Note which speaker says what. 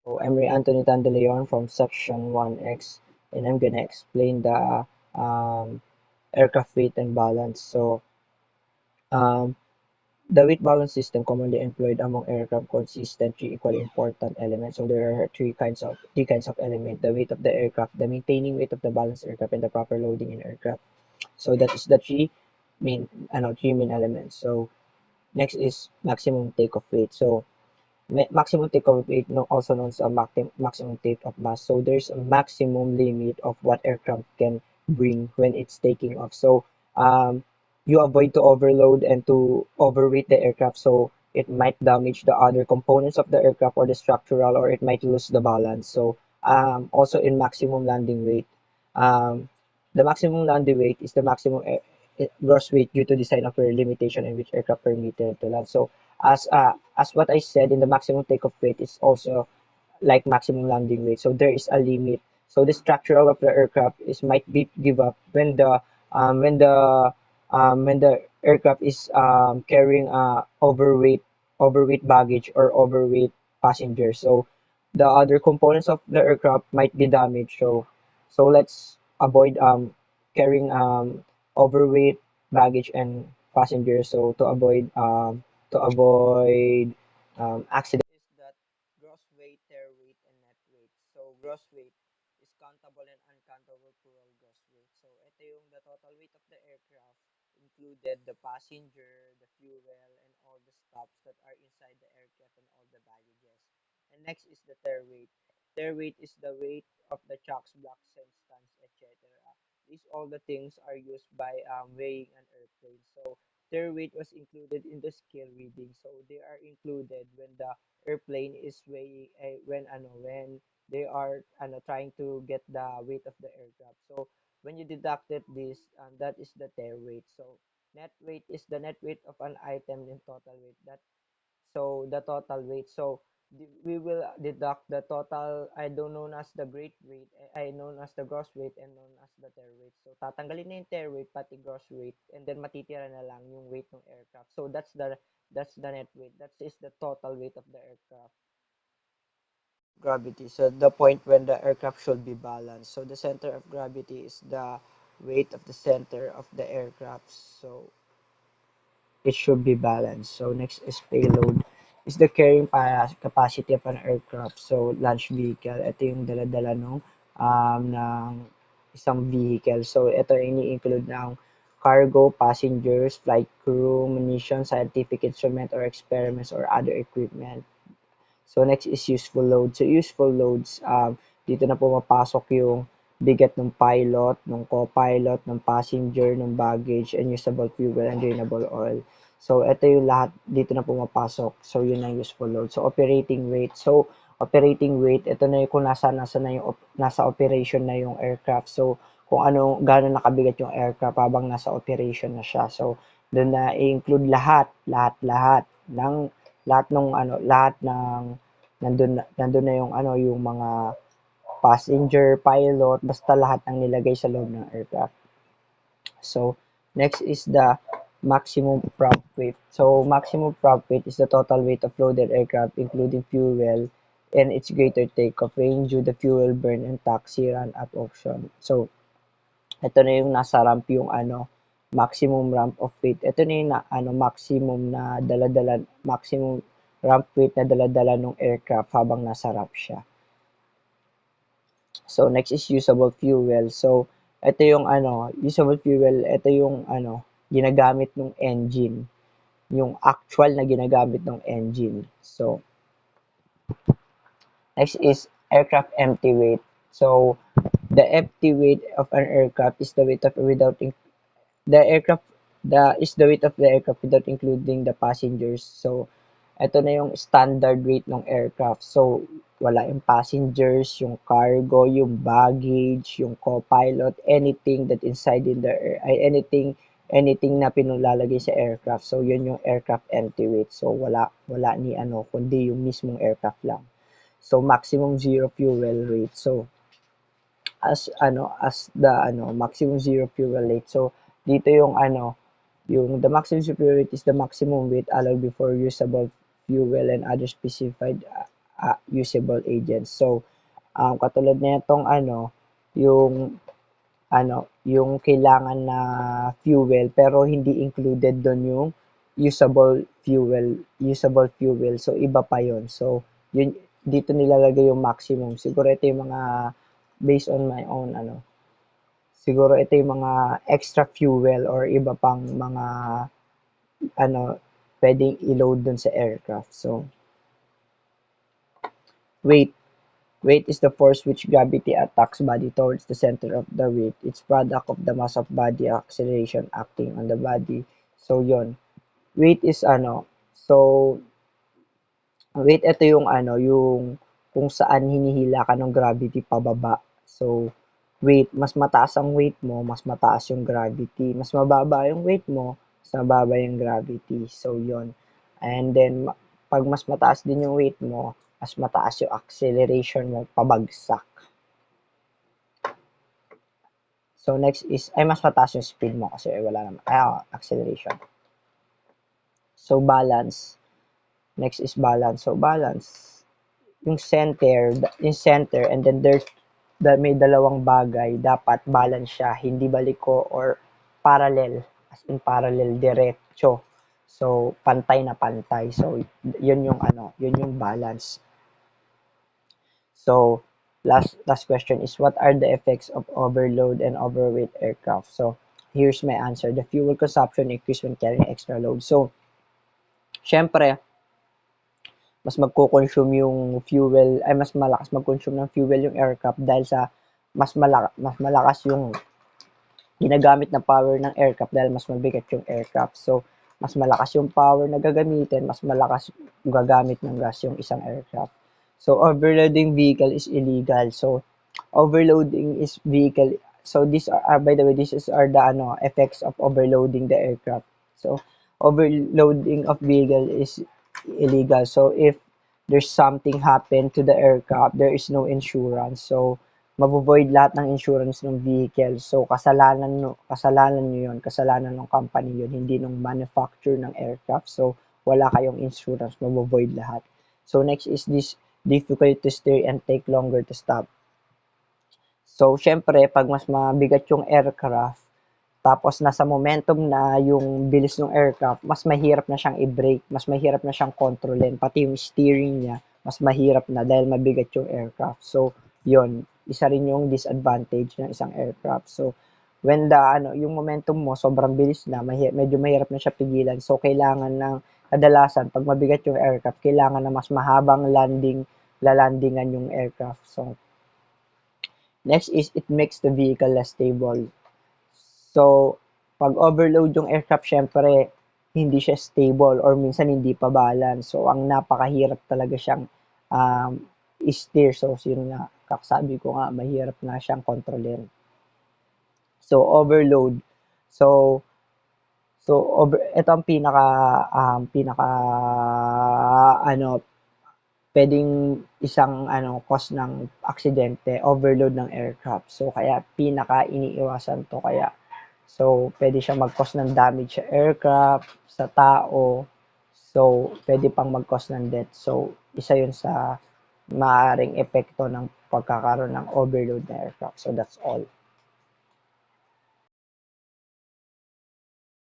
Speaker 1: So I'm Ray Anthony Tandeleon from Section 1X, and I'm gonna explain the aircraft weight and balance. Um, the weight balance system commonly employed among aircraft consists of three equally important elements. So there are three kinds of element: the weight of the aircraft, the maintaining weight of the balanced aircraft, and the proper loading in aircraft. So that is the three main elements. So next is maximum takeoff weight. So maximum takeoff weight, also known as a maximum takeoff mass. So there's a maximum limit of what aircraft can bring when it's taking off. So you avoid to overload and to overweight the aircraft, so it might damage the other components of the aircraft or the structural, or it might lose the balance. So also in maximum landing weight, um, the maximum landing weight is the maximum gross weight due to design of your limitation in which aircraft permitted to land. So as what I said, in the maximum takeoff weight is also like maximum landing weight. So there is a limit. So the structural of the aircraft is might be give up when the um, when the when the aircraft is carrying overweight baggage or overweight passengers. So the other components of the aircraft might be damaged. So let's avoid carrying overweight baggage and passengers. So to avoid accident is that gross weight, tare weight, and net weight. So gross weight is countable and uncountable plural gross weight. So ito yung the total weight of the aircraft included the passenger, the fuel, and all the stops that are inside the aircraft and all the baggages. And next is the tare weight. Tare weight is the weight of the chocks, blocks, and stands, etc. These all the things are used by weighing an airplane. So their weight was included in the scale reading. So they are included when the airplane is weighing when they are trying to get the weight of the aircraft. So when you deducted this, that is the tare weight. So net weight is the net weight of an item in total weight. The total weight. So we will deduct the total, I don't known as the great weight, I known as the gross weight, and known as the tare weight. So tatanggalin na yung tare weight pati gross weight, and then matitira na lang yung weight ng aircraft. So that's the net weight. That is the total weight of the aircraft. Gravity. So the point when the aircraft should be balanced. So the center of gravity is the weight of the center of the aircraft. So it should be balanced. So next is payload. Is the carrying capacity of an aircraft. So launch vehicle, ito yung dala-dala ng isang vehicle. So ito ini-include ng cargo, passengers, flight crew, munitions, scientific instrument or experiments or other equipment. So next is useful load. So useful loads, dito na pumapasok yung bigat ng pilot, ng co-pilot, ng passenger, ng baggage, and usable fuel and drainable oil. So ito yung lahat dito na pumapasok. So yun ang useful load. So operating weight. So operating weight, ito na yung kung nasa operation na yung aircraft. So kung gaano nakabigat yung aircraft habang nasa operation na siya. So doon na i-include lahat ng lahat ng nandun na yung yung mga passenger, pilot, basta lahat ng nilagay sa loob ng aircraft. So next is the maximum prop weight. So maximum prop weight is the total weight of loaded aircraft including fuel and its greater takeoff range due the fuel burn and taxi run at option. So ito na yung nasa ramp yung maximum ramp of weight. Ito na yung maximum ramp weight na dala-dala ng aircraft habang nasa ramp siya. So next is usable fuel. So ito yung usable fuel, ito yung ginagamit ng engine, yung actual na ginagamit ng engine. So next is aircraft empty weight. So the empty weight of an aircraft is the weight of the aircraft the weight of the aircraft without including the passengers. So ito na yung standard weight ng aircraft. So wala yung passengers, yung cargo, yung baggage, yung co-pilot, anything that inside in the anything na pinulalagay sa aircraft. So yun yung aircraft empty weight. So wala ni kundi yung mismong aircraft lang. So maximum zero fuel rate. So as the maximum zero fuel rate. So dito yung yung the maximum zero fuel rate is the maximum weight allowed before usable fuel and other specified usable agents. So, katulad na itong yung yung kailangan na fuel pero hindi included doon yung usable fuel. So, iba pa yon. So, yun, dito nilalagay yung maximum. Siguro ito yung mga, based on my own, siguro ito yung mga extra fuel or iba pang mga, pwedeng i-load dun sa aircraft. So, weight. Weight is the force which gravity attacks body towards the center of the weight. It's product of the mass of body acceleration acting on the body. So, yon. Weight is so, weight ito yung yung kung saan hinihila ka ng gravity pababa. So, weight, mas mataas ang weight mo, mas mataas yung gravity. Mas mababa yung weight mo, mas mababa yung gravity. So, yon. And then, pag mas mataas din yung weight mo, mas mataas yung acceleration mo pabagsak. So, next is, mas mataas yung speed mo kasi wala naman, acceleration. So, balance. Next is balance. So, balance, yung center, and then may dalawang bagay, dapat balance siya, hindi baliko or parallel, as in parallel, diretso. So, pantay na pantay. So, yun yung balance. So, last question is, what are the effects of overload and overweight aircraft? So, here's my answer. The fuel consumption increase when carrying extra load. So, syempre, mas magko-consume yung fuel, mas malakas mag-consume ng fuel yung aircraft dahil sa mas malakas yung ginagamit na power ng aircraft dahil mas mabigat yung aircraft. So, mas malakas yung power na gagamitin, mas malakas gagamit ng gas yung isang aircraft. So, overloading vehicle is illegal. So, overloading is vehicle. So, these are, by the way, these are the effects of overloading the aircraft. So, overloading of vehicle is illegal. So, if there's something happen to the aircraft, there is no insurance. So, mavo-void lahat ng insurance ng vehicle. So, kasalanan nyo yun, kasalanan ng company yun, hindi ng manufacturer ng aircraft. So, wala kayong insurance, mavo-void lahat. So, next is this difficult to steer and take longer to stop. So, syempre, pag mas mabigat yung aircraft, tapos nasa momentum na yung bilis ng aircraft, mas mahirap na siyang i-brake, mas mahirap na siyang kontrolin, pati yung steering niya, mas mahirap na dahil mabigat yung aircraft. So, yon, isa rin yung disadvantage ng isang aircraft. So, when yung momentum mo sobrang bilis na, medyo mahirap na siya pigilan. So, kailangan ng kadalasan pag mabigat yung aircraft, kailangan na mas mahabang lalandingan yung aircraft. So, next is it makes the vehicle less stable. So, pag overload yung aircraft, syempre, hindi siya stable or minsan hindi pa balance. So, ang napakahirap talaga siyang steer. So, yun nga, kakasabi ko nga, mahirap na siyang kontrolin. So, overload. So, ito ang pwedeng isang cause ng aksidente, overload ng aircraft. So, kaya iniiwasan to. Kaya, so, pwede siya mag-cause ng damage sa aircraft, sa tao. So, pwede pang mag-cause ng death. So, isa yun sa maaaring epekto ng pagkakaroon ng overload na aircraft. So, that's all.